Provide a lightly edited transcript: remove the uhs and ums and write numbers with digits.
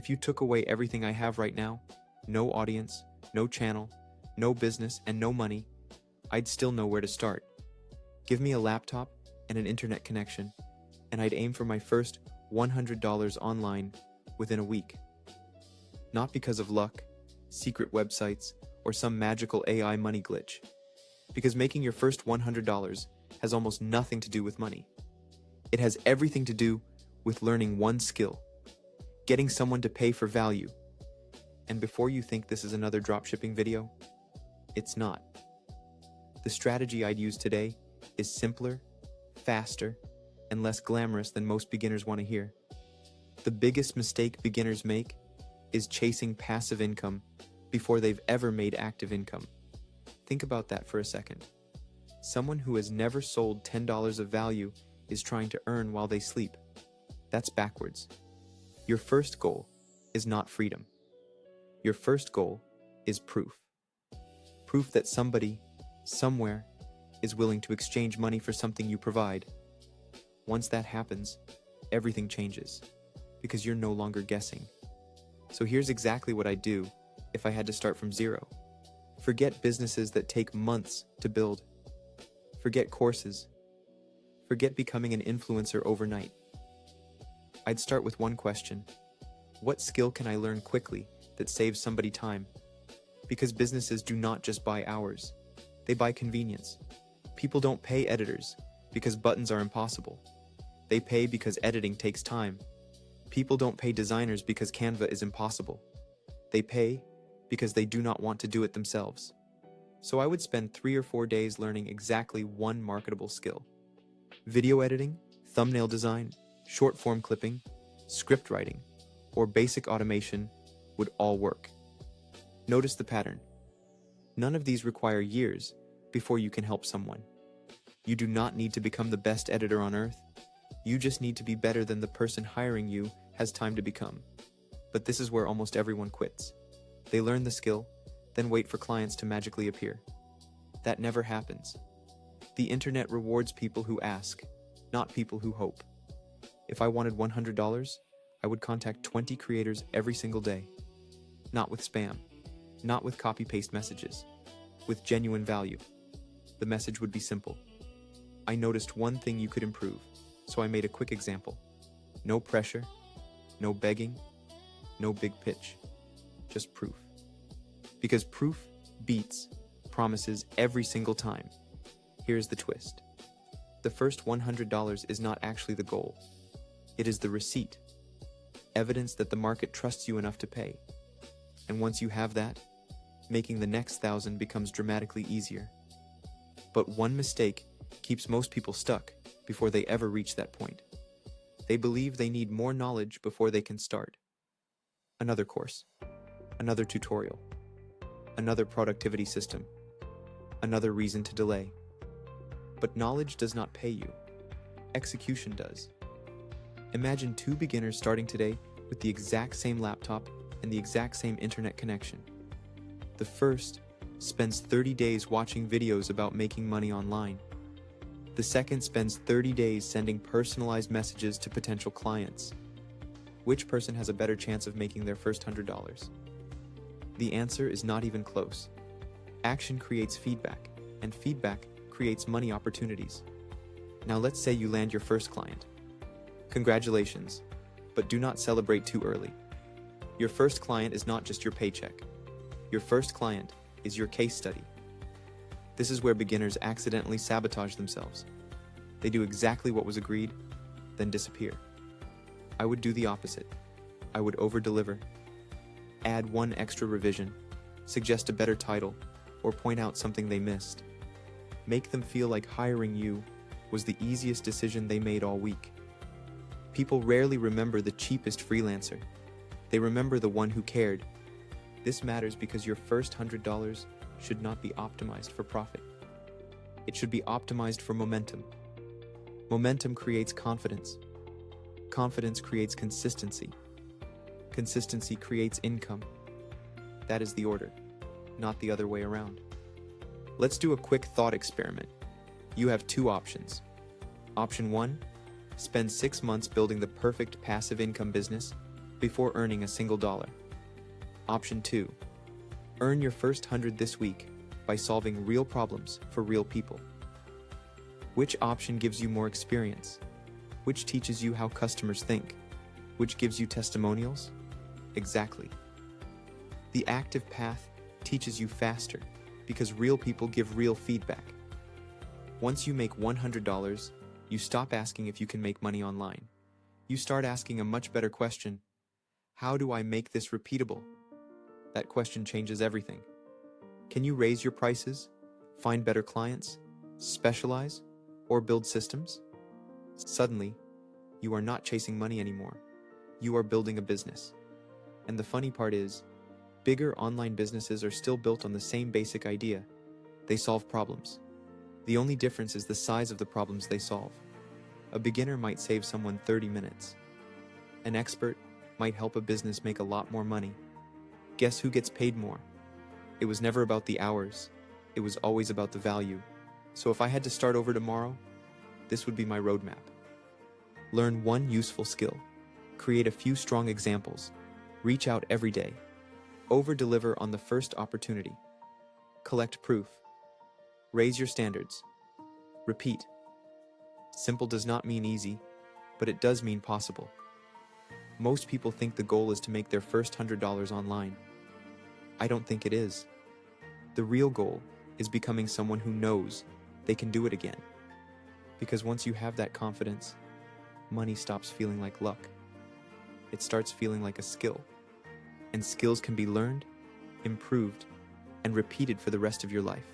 If you took away everything I have right now, no audience, no channel, no business, and no money, I'd still know where to start. Give me a laptop and an internet connection, and I'd aim for my first $100 online within a week. Not because of luck, secret websites, or some magical AI money glitch. Because making your first $100 has almost nothing to do with money. It has everything to do with learning one skill, getting someone to pay for value. And before you think this is another dropshipping video, it's not. The strategy I'd use today is simpler, faster, and less glamorous than most beginners want to hear. The biggest mistake beginners make is chasing passive income before they've ever made active income. Think about that for a second. Someone who has never sold $10 of value is trying to earn while they sleep. That's backwards. Your first goal is not freedom. Your first goal is proof. Proof that somebody, somewhere, is willing to exchange money for something you provide. Once that happens, everything changes, because you're no longer guessing. So here's exactly what I'd do if I had to start from zero. Forget businesses that take months to build. Forget courses. Forget becoming an influencer overnight. I'd start with one question. What skill can I learn quickly that saves somebody time? Because businesses do not just buy hours. They buy convenience. People don't pay editors because buttons are impossible. They pay because editing takes time. People don't pay designers because Canva is impossible. They pay because they do not want to do it themselves. So I would spend 3 or 4 days learning exactly one marketable skill. Video editing, thumbnail design, short form clipping, script writing, or basic automation would all work. Notice the pattern. None of these require years before you can help someone. You do not need to become the best editor on earth. You just need to be better than the person hiring you has time to become. But this is where almost everyone quits. They learn the skill, then wait for clients to magically appear. That never happens. The internet rewards people who ask, not people who hope. If I wanted $100, I would contact 20 creators every single day. Not with spam, not with copy-paste messages, with genuine value. The message would be simple. I noticed one thing you could improve, so I made a quick example. No pressure, no begging, no big pitch, just proof. Because proof beats promises every single time. Here's the twist. The first $100 is not actually the goal. It is the receipt, evidence that the market trusts you enough to pay. And once you have that, making the next 1,000 becomes dramatically easier. But one mistake keeps most people stuck before they ever reach that point. They believe they need more knowledge before they can start. Another course, another tutorial, another productivity system, another reason to delay. But knowledge does not pay you. Execution does. Imagine 2 beginners starting today with the exact same laptop and the exact same internet connection. The first spends 30 days watching videos about making money online. The second spends 30 days sending personalized messages to potential clients. Which person has a better chance of making their first $100? The answer is not even close. Action creates feedback, and feedback creates money opportunities. Now let's say you land your first client. Congratulations, but do not celebrate too early. Your first client is not just your paycheck. Your first client is your case study. This is where beginners accidentally sabotage themselves. They do exactly what was agreed, then disappear. I would do the opposite. I would over-deliver, add one extra revision, suggest a better title, or point out something they missed. Make them feel like hiring you was the easiest decision they made all week. People rarely remember the cheapest freelancer. They remember the one who cared. This matters because your first $100 should not be optimized for profit. It should be optimized for momentum. Momentum creates confidence. Confidence creates consistency. Consistency creates income. That is the order, not the other way around. Let's do a quick thought experiment. You have 2 options. Option 1, spend 6 months building the perfect passive income business. before earning a single dollar. Option 2. Earn your first 100 this week by solving real problems for real people. Which option gives you more experience? Which teaches you how customers think? Which gives you testimonials? Exactly. The active path teaches you faster because real people give real feedback. Once you make $100, you stop asking if you can make money online. You start asking a much better question: how do I make this repeatable? That question changes everything. Can you raise your prices, find better clients, specialize, or build systems? Suddenly, you are not chasing money anymore. You are building a business. And the funny part is, bigger online businesses are still built on the same basic idea. They solve problems. The only difference is the size of the problems they solve. A beginner might save someone 30 minutes. An expert might help a business make a lot more money. Guess who gets paid more? It was never about the hours. It was always about the value. So if I had to start over tomorrow, this would be my roadmap. Learn one useful skill. Create a few strong examples. Reach out every day. Over-deliver on the first opportunity. Collect proof. Raise your standards. Repeat. Simple does not mean easy, but it does mean possible. Most people think the goal is to make their first $100 online. I don't think it is. The real goal is becoming someone who knows they can do it again. Because once you have that confidence, money stops feeling like luck. It starts feeling like a skill. And skills can be learned, improved, and repeated for the rest of your life.